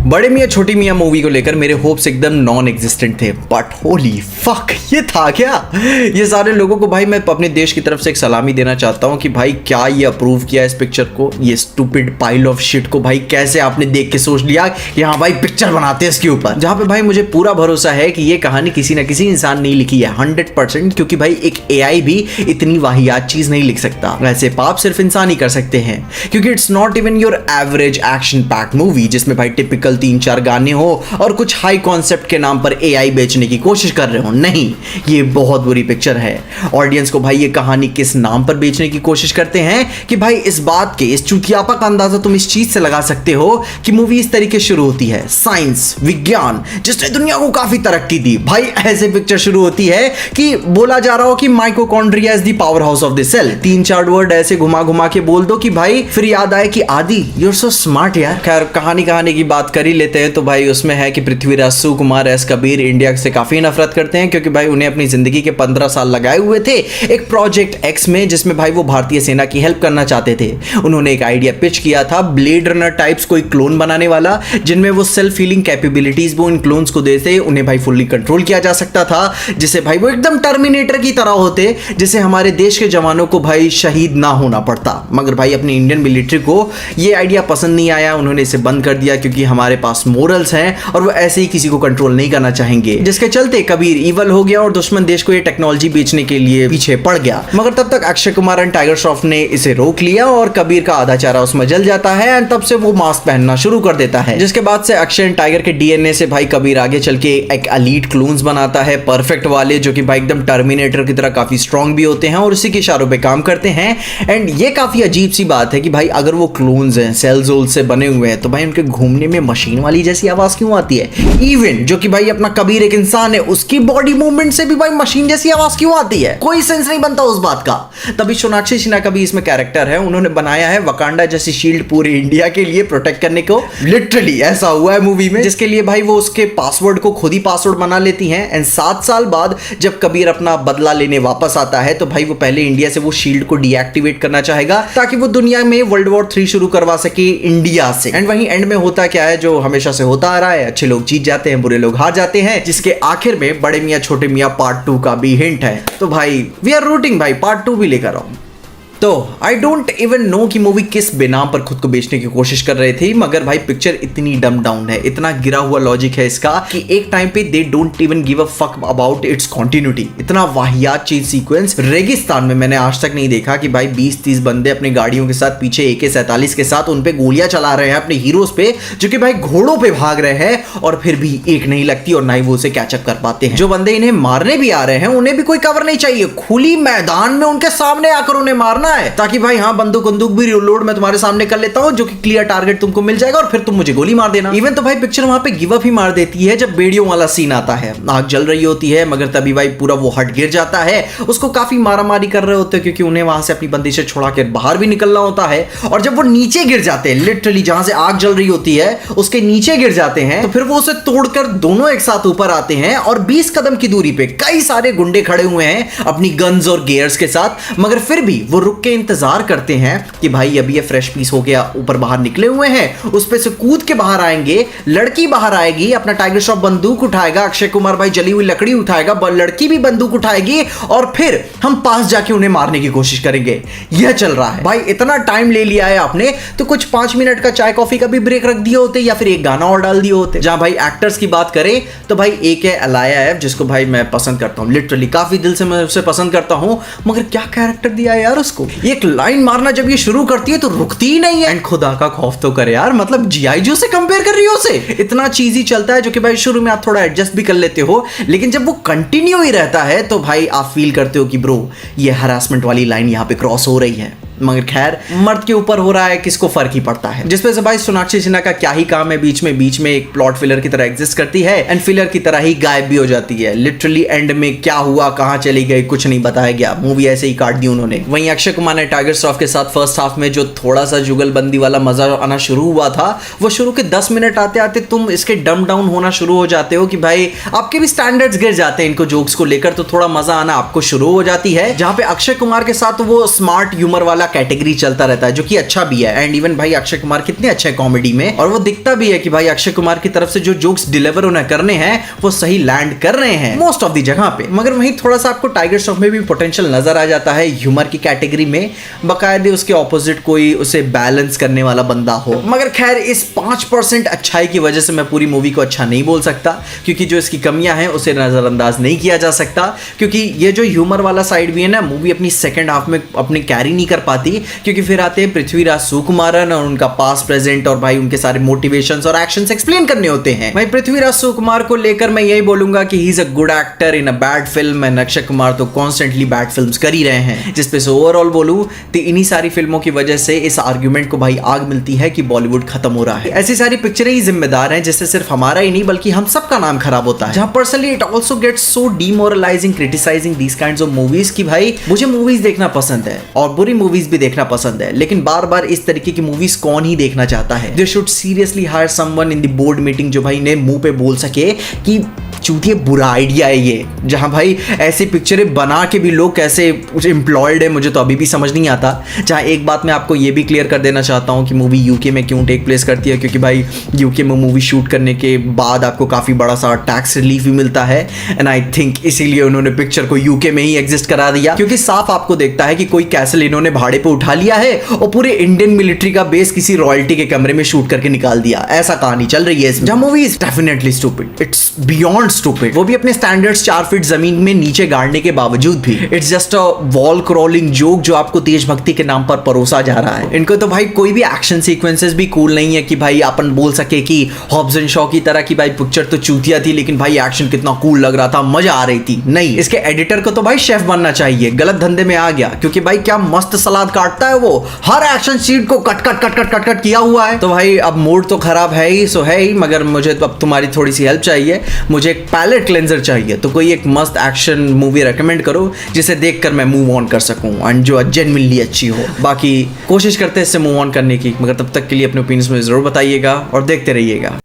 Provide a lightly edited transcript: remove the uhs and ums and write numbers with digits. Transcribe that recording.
बड़े मियाँ छोटी मियाँ मूवी को लेकर मेरे होप्स एकदम नॉन एग्जिस्टेंट थे, बट होली फक ये था क्या। ये सारे लोगों को भाई मैं अपने देश की तरफ से एक सलामी देना चाहता हूँ कि भाई क्या ये अप्रूव किया इस पिक्चर को, ये स्टूपिड पाइल ऑफ शिट को भाई कैसे आपने देख के सोच लिया कि हाँ भाई पिक्चर बनाते हैं इसके ऊपर, जहाँ पे भाई मुझे पूरा भरोसा है कि ये कहानी किसी ना किसी इंसान ने लिखी है 100%, क्योंकि भाई एक AI भी इतनी वाहियात चीज नहीं लिख सकता। वैसे पाप सिर्फ इंसान ही कर सकते हैं, क्योंकि it's not even your average action packed movie जिसमें भाई टिपिकल 3-4 गाने हो और कुछ हाई कॉन्सेप्ट के नाम पर AI बेचने की कोशिश कर रहे हो। नहीं, ये बहुत बुरी पिक्चर है। ऑडियंस को भाई ये कहानी किस नाम पर बेचने की कोशिश करते हैं कि भाई इस बात के, इस चूतियापा का अंदाजा तुम इस चीज से लगा सकते हो कि मूवी इस तरीके शुरू होती है, साइंस विज्ञान जिसने दुनिया को काफी तरक्की दी, भाई ऐसे पिक्चर शुरू होती है कि बोला जा रहा हो कि mitochondria is the powerhouse of the cell. 3-4 word ऐसे घुमा घुमा के बोल दो कि भाई फिर याद आए कि आदि यू आर सो स्मार्ट यार। खैर कहानी की बात कर ही लेते हैं तो भाई उसमें है कि पृथ्वीराज सुकुमार एस कबीर इंडिया से काफी नफरत करते हैं, क्योंकि भाई उन्हें अपनी जिंदगी के 15 साल लगाए हुए थे एक प्रोजेक्ट एक्स में, जिसमें भाई वो भारतीय सेना की हेल्प करना चाहते थे। उन्होंने एक आइडिया पिच किया था ब्लेड रनर टाइप्स कोई क्लोन बनाने वाला, जिनमें वो सेल्फ हीलिंग कैपेबिलिटीज वो इन क्लोन्स को देते, उन्हें भाई फुल्ली कंट्रोल किया जा सकता था, जिससे भाई वो एकदम टर्मिनेटर की तरह होते, जिससे हमारे देश के जवानों को भाई शहीद ना होना पड़ता। मगर भाई अपनी इंडियन मिलिट्री को ये आइडिया पसंद नहीं आया, उन्होंने इसे बंद कर दिया, क्योंकि हमारे पास मोरल्स हैं और वो ऐसे ही किसी को कंट्रोल नहीं करना चाहेंगे, जिसके चलते कबीर इवल हो गया और दुश्मन देश को ये टेक्नोलॉजी बेचने के लिए पीछे पड़ गया। मगर तब तक अक्षय कुमार एंड टाइगर श्रॉफ ने इसे रोक लिया और कबीर का आधा चारा उसमें जल जाता है एंड तब से वो मास्क पहनना शुरू कर देता है, जिसके बाद से अक्षय एंड टाइगर के DNA से भाई कबीर आगे चल के एक एलीट क्लोन्स बनाता है, परफेक्ट वाले, जो कि भाई एकदम टर्मिनेटर की तरह काफी स्ट्रांग भी होते हैं और उसी के इशारों पे काम करते हैं। एंड ये काफी अजीब सी बात है कि भाई अगर वो क्लोन्स हैं सेल जोल से बने हुए हैं तो भाई उनके घूमने में मशीन वाली जैसी आवाज क्यों आती है। इवन जो कि भाई अपना कबीर एक इंसान है, उसकी बॉडी मूवमेंट से भी भाई मशीन जैसी आवाज क्यों आती है, कोई सेंस नहीं बनता उस बात का। तभी सोनाक्षी सिन्हा का भी इसमें कैरेक्टर है, उन्होंने बनाया है वकांडा जैसी शील्ड पूरे इंडिया के लिए प्रोटेक्ट करने को, लिटरली ऐसा हुआ है मूवी में, जिसके लिए भाई वो उसके पासवर्ड को खुद ही पासवर्ड बना लेती हैं। एंड 7 साल बाद जब कबीर अपना बदला लेने वापस आता है तो भाई वो पहले इंडिया से वो शील्ड को डीएक्टिवेट करना चाहेगा ताकि वो दुनिया में वर्ल्ड वॉर 3 शुरू करवा सके इंडिया से। एंड वहीं एंड में होता क्या है, जो हमेशा से होता आ रहा है, अच्छे लोग जीत जाते हैं, बुरे लोग हार जाते हैं, जिसके आखिर में बड़े मियाँ छोटे मियाँ पार्ट 2 का भी हिंट है। तो भाई वी आर रूटिंग भाई पार्ट 2 भी लेकर आओ। तो आई डोंट इवन नो कि मूवी किस बेनाम पर खुद को बेचने की कोशिश कर रहे थे, मगर भाई पिक्चर इतनी डम डाउन है, इतना गिरा हुआ लॉजिक है इसका कि एक टाइम पे they don't even give a fuck about it's continuity. इतना वाहियात चीज सीक्वेंस रेगिस्तान में मैंने आज तक नहीं देखा कि भाई 20-30 बंदे अपने गाड़ियों के साथ पीछे AK-47 के साथ उन पे गोलियां चला रहे हैं अपने हीरोज पे, जो कि भाई घोड़ों पे भाग रहे हैं और फिर भी एक नहीं लगती और ना ही वो उसे कैचअप कर पाते हैं। जो बंदे इन्हें मारने भी आ रहे हैं उन्हें भी कोई कवर नहीं चाहिए, खुली मैदान में उनके सामने आकर उन्हें मारना है, ताकि भाई हाँ बंदूक भी रिलोड मैं तुम्हारे सामने कर लेता हूं, जो कि क्लियर टारगेट तुमको मिल जाएगा और फिर तुम मुझे गोली मार देना। इवन तो भाई पिक्चर वहां पे गिव अप ही मार देती है जब बेड़ियों वाला सीन आता है, आग जल रही होती है मगर तभी भाई पूरा वो हट गिर जाता है, उसको काफी मारामारी कर रहे होते हैं क्योंकि उन्हें वहां से अपनी बंदिशें छुड़ा के बाहर भी निकलना होता है। और जब वो नीचे गिर जाते हैं, लिटरली जहां से आग जल रही होती है उसके नीचे गिर जाते हैं, तो फिर वो उसे तोड़कर दोनों एक साथ ऊपर आते हैं और 20 कदम की दूरी पे कई सारे गुंडे खड़े हुए हैं अपनी गन्स और गियर्स के साथ, मगर फिर भी वो रुक के इंतजार करते हैं कि भाई अभी ये फ्रेश पीस हो गया, ऊपर बाहर निकले हुए हैं, उस पे से कूद के बाहर आएंगे, लड़की बाहर आएगी, अपना टाइगर श्रॉफ बंदूक उठाएगा, अक्षय कुमार भाई जली हुई लकड़ी उठाएगा, लड़की भी बंदूक उठाएगी और फिर हम पास जाके उन्हें मारने की कोशिश करेंगे। यह चल रहा है भाई। इतना टाइम ले लिया है आपने तो कुछ 5 मिनट का चाय कॉफी का भी ब्रेक रख दिए होते या फिर एक गाना और डाल दिए होते। जहां भाई एक्टर्स की बात करें तो भाई एक है अलाया है, जिसको भाई मैं पसंद करता हूं, लिटरली काफी दिल से मैं उसे पसंद करता हूं, मगर क्या कैरेक्टर दिया यार उसको। एक लाइन मारना जब ये शुरू करती है तो रुकती ही नहीं है। एंड खुदा का खौफ तो करे यार, मतलब G.I. Joe से कंपेयर कर रही हो उसे। इतना चीजी चलता है जो कि भाई शुरू में आप थोड़ा एडजस्ट भी कर लेते हो, लेकिन जब वो कंटिन्यू ही रहता है तो भाई आप फील करते हो कि ब्रो ये हरासमेंट वाली लाइन यहाँ पे क्रॉस हो रही है। मगर खैर मर्द के ऊपर हो रहा है, किसको फर्क ही पड़ता है। जिसपे से भाई सोनाक्षी सिन्हा का क्या ही काम है, बीच में एक प्लॉट फिलर की तरह एग्जिस्ट करती है एंड फिलर की तरह ही गायब भी हो जाती है। लिटरली एंड में क्या हुआ, कहां चली गई, कुछ नहीं बताया गया, मूवी ऐसे ही काट दी उन्होंने। वहीं अक्षय कुमार ने टाइगर श्रॉफ के साथ फर्स्ट हाफ में जो थोड़ा सा जुगलबंदी वाला मजा आना शुरू हुआ था, वो शुरू के 10 मिनट आते आते तुम इसके डम डाउन होना शुरू हो जाते हो कि भाई आपके भी स्टैंडर्ड्स गिर जाते हैं इनको जोक्स को लेकर, तो थोड़ा मजा आना आपको शुरू हो जाती है। जहां पे अक्षय कुमार के साथ वो स्मार्ट ह्यूमर वाला वाला कैटेगरी चलता रहता है, जो कि अच्छा भी है। एंड इवन भाई अक्षय कुमार कितने अच्छे हैं कॉमेडी में, और वो दिखता भी है कि भाई अक्षय कुमार की तरफ से जो जोक्स डिलीवर उन्हें करने हैं वो सही लैंड कर रहे हैं मोस्ट ऑफ द जगह पे। मगर वहीं थोड़ा सा आपको टाइगर श्रॉफ में भी पोटेंशियल नजर आ जाता है ह्यूमर की कैटेगरी में, बकायदे उसके ऑपोजिट कोई उसे बैलेंस करने वाला बंदा हो। मगर खैर इस 5% अच्छाई की वजह से मैं पूरी मूवी को अच्छा नहीं बोल सकता, क्योंकि जो इसकी कमियां हैं उसे नजरअंदाज नहीं किया जा सकता, क्योंकि ये जो ह्यूमर वाला साइड भी है ना, मूवी अपनी सेकंड हाफ में अपनी कैरी नहीं कर पाती, क्योंकि फिर आते हैं पृथ्वीराज सुकुमारन और उनका पास्ट प्रेजेंट और भाई उनके सारे मोटिवेशंस और एक्शंस एक्सप्लेन करने होते हैं। भाई पृथ्वीराज सुकुमार को लेकर मैं यही बोलूंगा कि he is a good actor in a bad film, and Akshay Kumar तो कॉन्स्टेंटली बैड फिल्म्स कर ही रहे हैं। जिस पे से ओवरऑल बोलूं तो इन्हीं सारी फिल्मों की वजह से इस आर्ग्यूमेंट को भाई आग मिलती है कि बॉलीवुड खत्म हो रहा है। ऐसी सारी पिक्चरें ही जिम्मेदार हैं जिससे सिर्फ हमारा ही नहीं बल्कि हम सबका नाम खराब होता है। जहां personally it also gets so demoralising criticising these kinds of movies कि भाई मुझे मूवीज देखना पसंद है और बुरी मूवीज भी देखना पसंद है, लेकिन बार बार इस तरीके की मूवीज कौन ही देखना चाहता है। They should seriously hire someone in the board meeting जो भाई ने मुंह पे बोल सके कि चूतिए बुरा आइडिया है ये। जहां भाई ऐसी पिक्चरें बना के भी लोग कैसे एम्प्लॉयड है मुझे तो अभी भी समझ नहीं आता। जहां एक बात मैं आपको ये भी क्लियर कर देना चाहता हूं कि मूवी यूके में क्यों टेक प्लेस करती है, क्योंकि भाई यूके में मूवी शूट करने के बाद आपको काफ़ी बड़ा सा टैक्स रिलीफ भी मिलता है, एंड आई थिंक इसीलिए उन्होंने पिक्चर को यूके में ही एग्जिस्ट करा दिया, क्योंकि साफ आपको देखता है कि कोई कैसल इन्होंने भाड़े पे उठा लिया है और पूरे इंडियन मिलिट्री का बेस किसी रॉयल्टी के कमरे में शूट करके निकाल दिया। ऐसा कहानी चल रही है इसमें। जहां movie is definitely stupid, it's beyond stupid, वो भी अपने स्टैंडर्ड्स 4 फीट जमीन में नीचे गाड़ने के बावजूद भी। It's just a wall crawling joke जो आपको देशभक्ति के नाम पर परोसा जा रहा है। इनको तो भाई कोई भी एक्शन सीक्वेंसेस भी कूल नहीं है कि भाई अपन बोल सके कि हॉब्स एंड शॉ की तरह की भाई पिक्चर तो चूतिया थी लेकिन भाई एक्शन कितना कूल लग रहा था, मजा आ रही थी। नहीं, इसके एडिटर को तो भाई शेफ बनना चाहिए, गलत धंधे में आ गया, क्योंकि भाई क्या मस्त सलाद काटता है वो, हर एक्शन सीट को cut cut cut cut cut cut किया हुआ है। तो भाई अब मूड तो खराब है ही, सो है ही, मगर मुझे तो अब तुम्हारी थोड़ी सी हेल्प चाहिए। मुझे एक पैलेट क्लेंजर चाहिए, तो कोई एक मस्त एक्शन मूवी रेकमेंड करो जिसे देखकर मैं मूव ऑन कर सकूं एंड जो जेन्युइनली अच्छी हो। बाकी कोशिश करते हैं इससे मूव ऑन करने की, मगर तब तक के लिए अपने ओपिनियंस में जरूर बताइएगा और देखते रहिएगा।